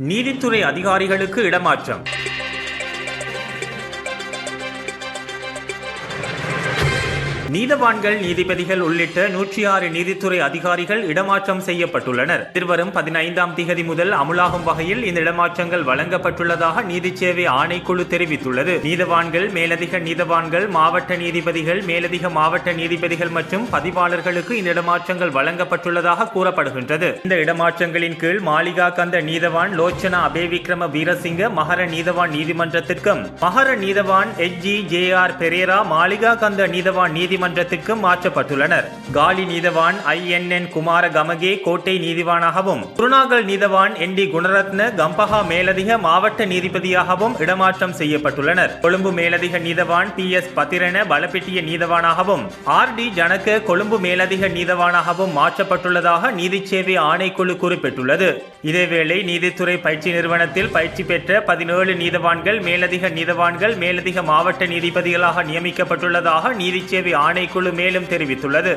நீதித்துறை அதிகாரிகளுக்கு இடமாற்றம். நீதவான்கள், நீதிபதிகள் உள்ளிட்ட 106 நீதித்துறை அதிகாரிகள் இடமாற்றம் செய்யப்பட்டுள்ளனர். எதிர்வரும் 15ஆம் திகதி முதல் அமுலாகும் வகையில் இந்த இடமாற்றங்கள் வழங்கப்பட்டுள்ளதாக நீதிச்சேவை ஆணைக்குழு தெரிவித்துள்ளது. நீதவான்கள், மேலதிக நீதவான்கள், மாவட்ட நீதிபதிகள், மேலதிக மாவட்ட நீதிபதிகள் மற்றும் பதிவாளர்களுக்கு இந்த இடமாற்றங்கள் வழங்கப்பட்டுள்ளதாக கூறப்படுகின்றது. இந்த இடமாற்றங்களின் கீழ் மாளிகா கந்த நீதவான் லோச்சனா அபேவிக்ரம வீரசிங்க மகர நீதவான் நீதிமன்றத்திற்கும், மகர நீதவான் HGJR பெரேரா மாளிகா கந்த நீதவான் நீதிமன்றத்திற்கும் மாற்றப்பட்டுள்ளனர். காலி நீதவான் INN குமார கமகே கோட்டை நீதிவானாகவும், குருநாகல் நீதவான் ND குணரத்ன கம்பஹா மேலதிக மாவட்ட நீதிபதியாகவும் இடமாற்றம் செய்யப்பட்டுள்ளனர். கொழும்பு மேலதிக நீதவான் PS பத்திரன பலப்பிட்டிய நீதவானாகவும், RD ஜனக கொழும்பு மேலதிக நீதவானாகவும் மாற்றப்பட்டுள்ளதாக நீதிச்சேவை ஆணைக்குழு குறிப்பிட்டுள்ளது. இதேவேளை நீதித்துறை பயிற்சி நிறுவனத்தில் பயிற்சி பெற்ற 17 நீதவான்கள், மேலதிக நீதவான்கள், மேலதிக மாவட்ட நீதிபதிகளாக நியமிக்கப்பட்டுள்ளதாக நீதிச்சேவை ஆணைக்குழு மேலும் தெரிவித்துள்ளது.